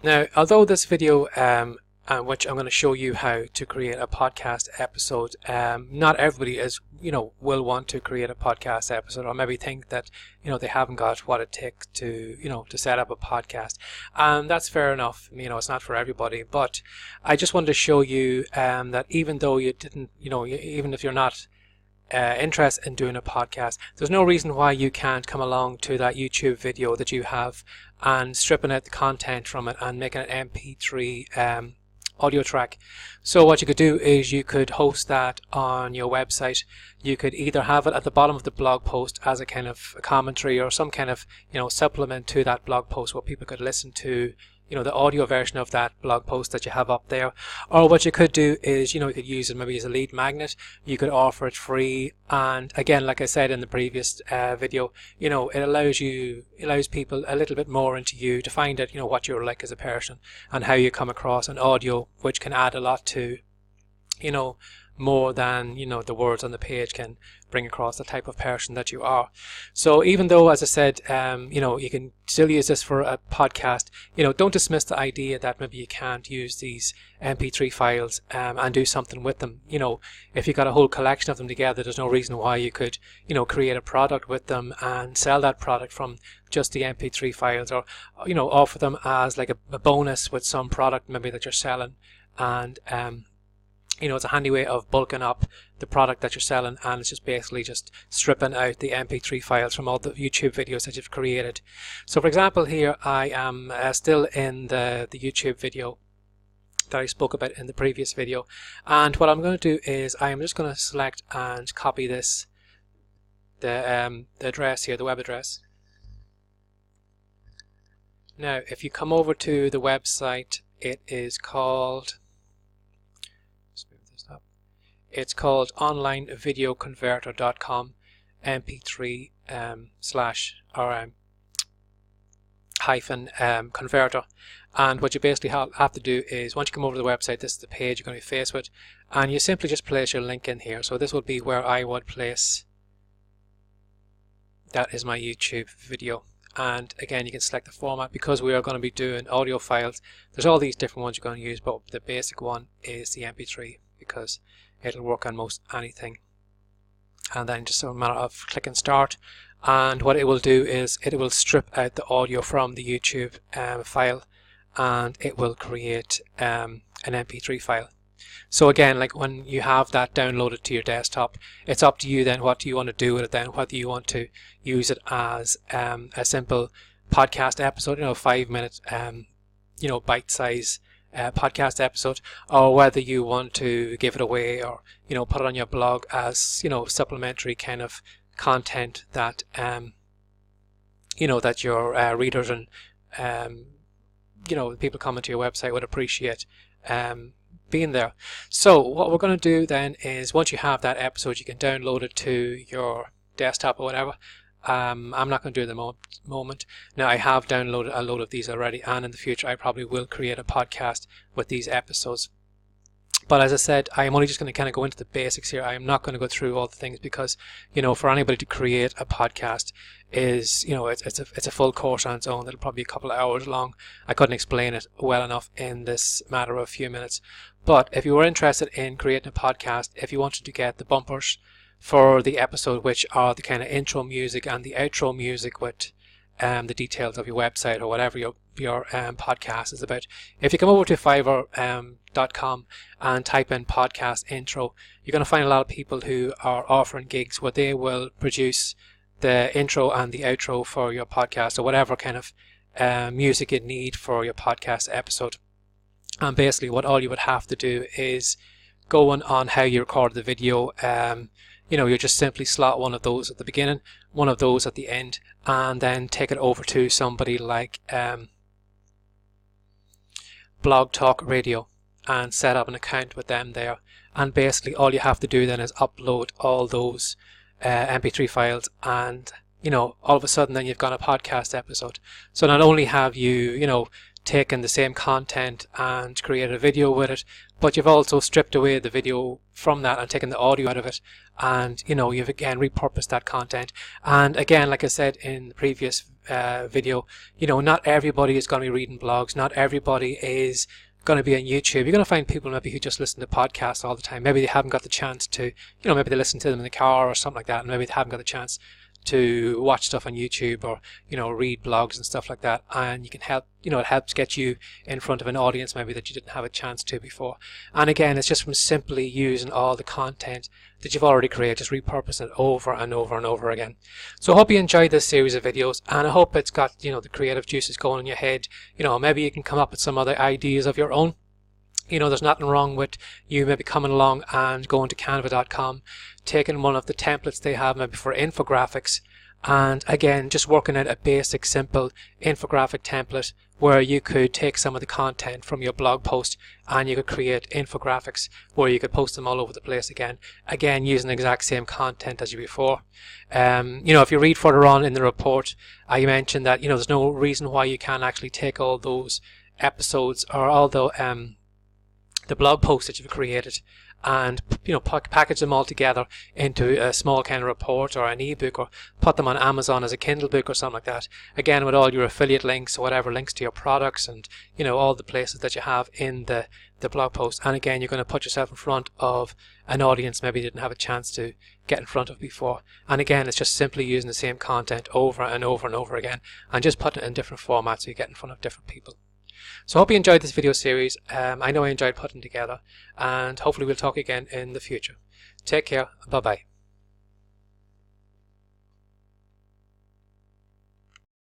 Now, although this video, which I'm going to show you how to create a podcast episode, not everybody will want to create a podcast episode, or maybe think that, they haven't got what it takes to, to set up a podcast. And that's fair enough. It's not for everybody, but I just wanted to show you, that even though you didn't, even if you're not interest in doing a podcast, there's no reason why you can't come along to that YouTube video that you have and stripping out the content from it and making an MP3 audio track. So what you could do is you could host that on your website. You could either have it at the bottom of the blog post as a kind of a commentary or some kind of supplement to that blog post where people could listen to the audio version of that blog post that you have up there. Or what you could do is you could use it maybe as a lead magnet. You could offer it free, and again, like I said in the previous video, it allows people a little bit more into you, to find out what you're like as a person and how you come across an audio, which can add a lot to more than the words on the page can bring across the type of person that you are. So even though, as I said, you can still use this for a podcast, don't dismiss the idea that maybe you can't use these MP3 files and do something with them. If you got a whole collection of them together, there's no reason why you could create a product with them and sell that product from just the MP3 files, or offer them as like a bonus with some product maybe that you're selling. And it's a handy way of bulking up the product that you're selling, and it's just basically just stripping out the MP3 files from all the YouTube videos that you've created. So for example, here I am still in the YouTube video that I spoke about in the previous video, and what I'm going to do is I am just going to select and copy this, the address here, the web address. Now if you come over to the website, it is called onlinevideoconverter.com, mp3 / hyphen converter. And what you basically have to do is, once you come over to the website, this is the page you're going to be faced with, and you simply just place your link in here. So this will be where I would place, that is my YouTube video. And again, you can select the format. Because we are going to be doing audio files, there's all these different ones you're going to use, but the basic one is the mp3, because it'll work on most anything. And then just a matter of clicking start, and what it will do is it will strip out the audio from the YouTube file, and it will create an mp3 file. So again, like when you have that downloaded to your desktop, it's up to you then what do you want to do with it then, whether you want to use it as a simple podcast episode, 5-minute bite-size podcast episode, or whether you want to give it away, or put it on your blog as supplementary kind of content that that your readers and people coming to your website would appreciate being there. So what we're going to do then is, once you have that episode, you can download it to your desktop or whatever. I'm not going to do it at the moment. Now I have downloaded a load of these already, and in the future I probably will create a podcast with these episodes. But as I said, I am only just going to kind of go into the basics here. I am not going to go through all the things, because for anybody to create a podcast is it's a full course on its own. It'll probably be a couple of hours long. I couldn't explain it well enough in this matter of a few minutes. But if you were interested in creating a podcast, if you wanted to get the bumpers for the episode, which are the kind of intro music and the outro music with the details of your website or whatever your podcast is about. If you come over to Fiverr.com and type in podcast intro, you're going to find a lot of people who are offering gigs where they will produce the intro and the outro for your podcast, or whatever kind of music you need for your podcast episode. And basically what all you would have to do is go on how you record the video. You just simply slot one of those at the beginning, one of those at the end, and then take it over to somebody like Blog Talk Radio and set up an account with them there. And basically all you have to do then is upload all those mp3 files, and all of a sudden then you've got a podcast episode. So not only have you taken the same content and created a video with it, but you've also stripped away the video from that and taken the audio out of it, and you've again repurposed that content. And again, like I said in the previous video, not everybody is going to be reading blogs, not everybody is going to be on YouTube. You're going to find people maybe who just listen to podcasts all the time. Maybe they haven't got the chance to, maybe they listen to them in the car or something like that, and maybe they haven't got the chance to watch stuff on YouTube or read blogs and stuff like that. And you can help, it helps get you in front of an audience maybe that you didn't have a chance to before. And again, it's just from simply using all the content that you've already created, just repurpose it over and over and over again. So I hope you enjoyed this series of videos, and I hope it's got the creative juices going in your head. Maybe you can come up with some other ideas of your own. There's nothing wrong with you maybe coming along and going to canva.com, taking one of the templates they have maybe for infographics, and again just working out a basic simple infographic template where you could take some of the content from your blog post and you could create infographics where you could post them all over the place again using the exact same content as you before. If you read further on in the report, I mentioned that there's no reason why you can't actually take all those episodes or all the blog posts that you've created and package them all together into a small kind of report or an ebook, or put them on Amazon as a Kindle book or something like that, again with all your affiliate links or whatever links to your products and all the places that you have in the blog post. And again, you're going to put yourself in front of an audience maybe you didn't have a chance to get in front of before. And again, it's just simply using the same content over and over and over again and just putting it in different formats so you get in front of different people. So I hope you enjoyed this video series. I know I enjoyed putting together, and hopefully we'll talk again in the future. Take care. Bye bye.